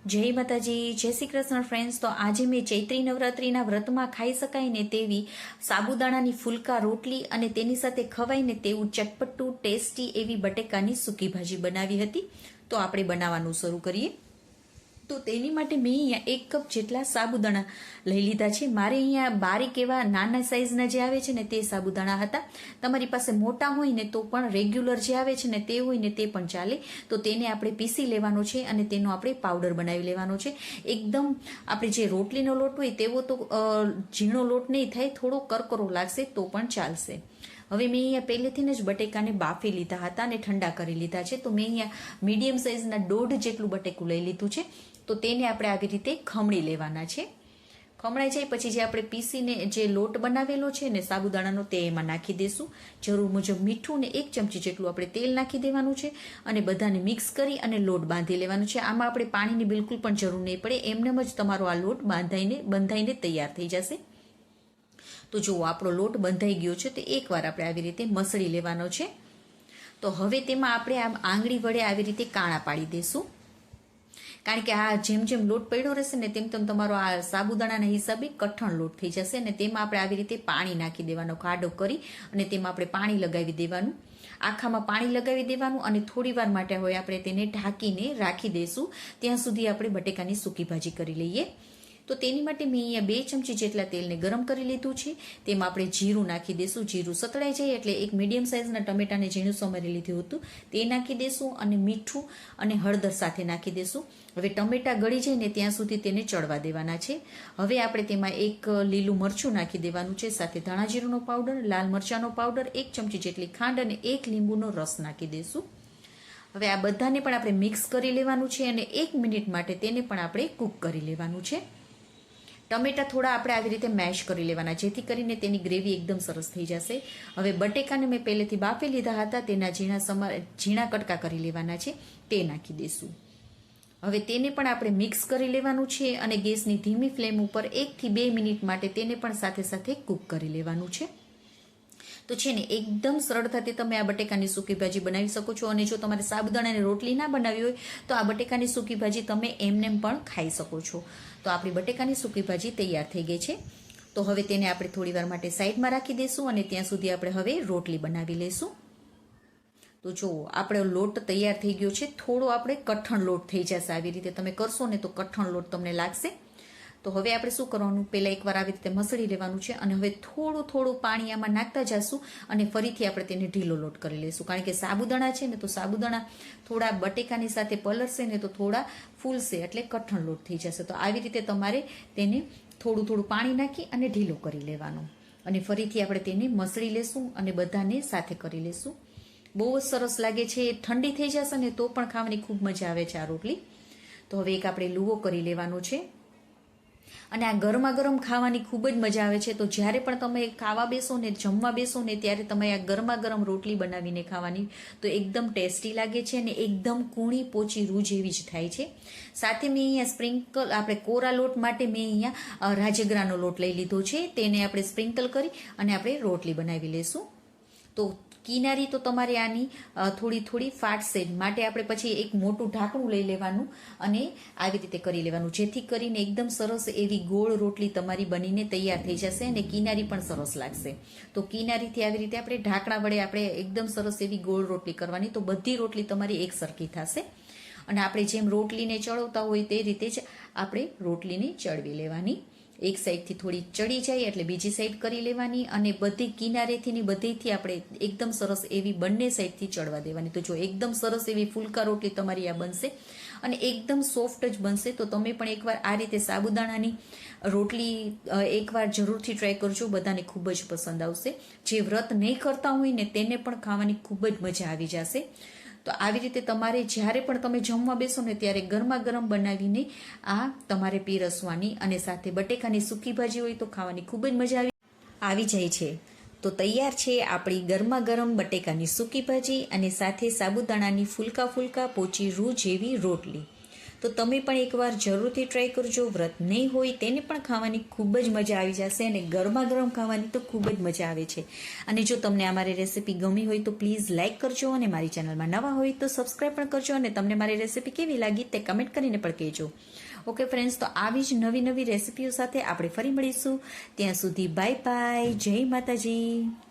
જય માતાજી, જય શ્રી કૃષ્ણ ફ્રેન્ડ્સ. તો આજે મેં ચૈત્રી નવરાત્રિના વ્રતમાં ખાઈ શકાય ને તેવી સાબુદાણાની ફુલકા રોટલી અને તેની સાથે ખવાય ને તેવું ચટપટું ટેસ્ટી એવી બટેકાની સૂકી ભાજી બનાવી હતી. તો આપણે બનાવવાનું શરૂ કરીએ. તો તેની માટે મેં અહીંયા 1 કપ જેટલા સાબુદાણા લઈ લીધા છે. મારે અહીંયા બારીક એવા નાના સાઇઝના જે આવે છે ને તે સાબુદાણા હતા. તમારી પાસે મોટા હોય ને તો પણ રેગ્યુલર જે આવે છે ને તે હોય ને તે પણ ચાલે. તો તેને આપણે પીસી લેવાનો છે અને તેનો આપણે પાવડર બનાવી લેવાનો છે. એકદમ આપણે જે રોટલીનો લોટ હોય તેવો તો ઝીણો લોટ નહીં થાય, થોડો કરકરો લાગશે તો પણ ચાલશે. હવે મેં અહીંયા પહેલેથી જ બટેકાને બાફી લીધા હતા અને ઠંડા કરી લીધા છે. તો મેં અહીંયા મીડિયમ સાઇઝના 1.5 જેટલું બટેકું લઈ લીધું છે. તો તેને આપણે આવી રીતે ખમણી લેવાના છે. ખમણાઈ જાય પછી જે આપણે પીસીને જે લોટ બનાવેલો છે ને સાબુદાણાનો તે એમાં નાખી દઈશું. જરૂર મુજબ મીઠું ને 1 ચમચી જેટલું આપણે તેલ નાખી દેવાનું છે અને બધાને મિક્સ કરી અને લોટ બાંધી લેવાનો છે. આમાં આપણે પાણીની બિલકુલ પણ જરૂર નહીં પડે, એમનેમ જ તમારો આ લોટ બંધાઈને તૈયાર થઈ જશે. તો જુઓ આપણો લોટ બંધાઈ ગયો છે. તો એકવાર આપણે આવી રીતે મસળી લેવાનો છે. તો હવે તેમાં આપણે આમ આંગળી વડે આવી રીતે કાણા પાડી દઈશું, કારણ કે આ જેમ જેમ લોટ પડ્યો રહેશે ને તેમ તેમ તમારો આ સાબુદાણાના હિસાબે કઠણ લોટ થઈ જશે. અને તેમાં આપણે આવી રીતે પાણી નાખી દેવાનો, ખાડો કરી અને તેમાં આપણે પાણી લગાવી દેવાનું. આખામાં પાણી લગાવી દેવાનું અને થોડી વાર માટે હવે આપણે તેને ઢાંકીને રાખી દઈશું. ત્યાં સુધી આપણે બટેકાની સૂકી ભાજી કરી લઈએ. તો તેની માટે મેં અહીંયા 2 ચમચી જેટલા તેલને ગરમ કરી લીધું છે. તેમાં આપણે જીરું નાખી દઈશું. જીરું સતળાઈ જાય એટલે એક મીડિયમ સાઇઝના ટમેટાને ઝીણું સમારી લીધું હતું તે નાખી દઈશું અને મીઠું અને હળદર સાથે નાખી દઈશું. હવે ટમેટા ગળી જાય ને ત્યાં સુધી તેને ચડવા દેવાના છે. હવે આપણે તેમાં 1 લીલું મરચું નાખી દેવાનું છે, સાથે ધાણા જીરુંનો પાવડર, લાલ મરચાંનો પાવડર, 1 ચમચી જેટલી ખાંડ અને 1 લીંબુનો રસ નાખી દઈશું. હવે આ બધાને પણ આપણે મિક્સ કરી લેવાનું છે અને 1 મિનિટ માટે તેને પણ આપણે કૂક કરી લેવાનું છે. ટમેટા થોડા આપણે આવી રીતે મેશ કરી લેવાના, જેથી કરીને તેની ગ્રેવી એકદમ સરસ થઈ જશે. હવે બટેકાને મેં પહેલેથી બાફી લીધા હતા, તેના ઝીણા કટકા કરી લેવાના છે, તે નાખી દઈશું. હવે તેને પણ આપણે મિક્સ કરી લેવાનું છે અને ગેસની ધીમી ફ્લેમ ઉપર 1 થી 2 મિનિટ માટે તેને પણ સાથે સાથે કૂક કરી લેવાનું છે. તો છે ને એકદમ સરળતાથી તમે આ બટેકાની સૂકી ભાજી બનાવી શકો છો. અને જો તમારે સાબુદાણાની રોટલી ના બનાવી હોય તો આ બટેકાની સૂકી ભાજી તમે એમનેમ પણ ખાઈ શકો છો. તો આપણી બટેકાની સૂકી ભાજી તૈયાર થઈ ગઈ છે. તો હવે તેને આપણે થોડી વાર માટે સાઈડમાં રાખી દઈશું અને ત્યાં સુધી આપણે હવે રોટલી બનાવી લઈશું. તો જુઓ આપણો લોટ તૈયાર થઈ ગયો છે. થોડો આપણે કઠણ લોટ થઈ જશે. આવી રીતે તમે કરશો ને તો કઠણ લોટ તમને લાગશે. તો હવે આપણે શું કરવાનું, પહેલાં એકવાર આવી રીતે મસળી લેવાનું છે અને હવે થોડું થોડું પાણી આમાં નાખતા જશું અને ફરીથી આપણે તેને ઢીલો લોટ કરી લઈશું. કારણ કે સાબુદાણા છે ને તો સાબુદાણા થોડા બટેકાની સાથે પલળશે ને તો થોડા ફૂલશે એટલે કઠણ લોટ થઈ જશે. તો આવી રીતે તમારે તેને થોડું થોડું પાણી નાખી અને ઢીલો કરી લેવાનું અને ફરીથી આપણે તેને મસળી લેશું અને બધાને સાથે કરી લેશું. બહુ જ સરસ લાગે છે. ઠંડી થઈ જશે ને તો પણ ખાવાની ખૂબ મજા આવે છે આ રોટલી. તો હવે એક આપણે લુવો કરી લેવાનો છે અને આ ગરમા ગરમ ખાવાની ખૂબ જ મજા આવે છે. તો જ્યારે પણ તમે ખાવા બેસો ને, જમવા બેસો ને ત્યારે તમે આ ગરમા ગરમ રોટલી બનાવીને ખાવાની તો એકદમ ટેસ્ટી લાગે છે અને એકદમ કૂણી પોચી રૂ જેવી જ થાય છે. સાથે મેં અહીંયા સ્પ્રિંકલ, આપણે કોરા લોટ માટે મેં અહીંયા રાજગરાનો લોટ લઈ લીધો છે. તેને આપણે સ્પ્રિંકલ કરી અને આપણે રોટલી બનાવી લઈશું. તો કિનારી તો તમારે આની થોડી થોડી ફાટશે માટે આપણે પછી એક મોટું ઢાંકણું લઈ લેવાનું અને આવી રીતે કરી લેવાનું, જેથી કરીને એકદમ સરસ એવી ગોળ રોટલી તમારી બનીને તૈયાર થઈ જશે અને કિનારી પણ સરસ લાગશે. તો કિનારીથી આવી રીતે આપણે ઢાંકણા વડે આપણે એકદમ સરસ એવી ગોળ રોટલી કરવાની. તો બધી રોટલી તમારી એક સરખી થશે અને આપણે જેમ રોટલીને ચડવતા હોય તે રીતે જ આપણે રોટલીને ચડવી લેવાની. એક સાઈડથી થોડી ચડી જાય એટલે બીજી સાઈડ કરી લેવાની અને બધી કિનારેથી ને બધીથી આપણે એકદમ સરસ એવી બંને સાઈડથી ચડવા દેવાની. તો જો એકદમ સરસ એવી ફુલકા રોટલી તમારી આ બનશે અને એકદમ સોફ્ટ જ બનશે. તો તમે પણ એકવાર આ રીતે સાબુદાણાની રોટલી એકવાર જરૂરથી ટ્રાય કરજો, બધાને ખૂબ જ પસંદ આવશે. જે વ્રત નહીં કરતા હોય ને તેને પણ ખાવાની ખૂબ જ મજા આવી જશે. તો આવી રીતે તમારે જ્યારે પણ તમે જમવા બેસો ને ત્યારે ગરમા ગરમ બનાવીને આ તમારે પીરસવાની અને સાથે બટેકાની સૂકી ભાજી હોય તો ખાવાની ખૂબ જ મજા આવી જાય છે. તો તૈયાર છે આપણી ગરમા ગરમ બટેકાની સૂકી ભાજી અને સાથે સાબુદાણાની ફુલકા ફુલકા પોચી રૂ જેવી રોટલી. તો તમે પણ એકવાર જરૂરથી ટ્રાય કરજો. વ્રત નહીં હોય તેને પણ ખાવાની ખૂબ જ મજા આવી જશે અને ગરમા ગરમ ખાવાની તો ખૂબ જ મજા આવે છે. અને જો તમને અમારી રેસીપી ગમી હોય તો પ્લીઝ લાઇક કરજો અને મારી ચેનલમાં નવા હોય તો સબસ્ક્રાઈબ પણ કરજો અને તમને મારી રેસીપી કેવી લાગી તે કમેન્ટ કરીને પણ કહેજો. ઓકે ફ્રેન્ડ્સ, તો આવી જ નવી નવી રેસીપીઓ સાથે આપણે ફરી મળીશું. ત્યાં સુધી બાય બાય, જય માતાજી.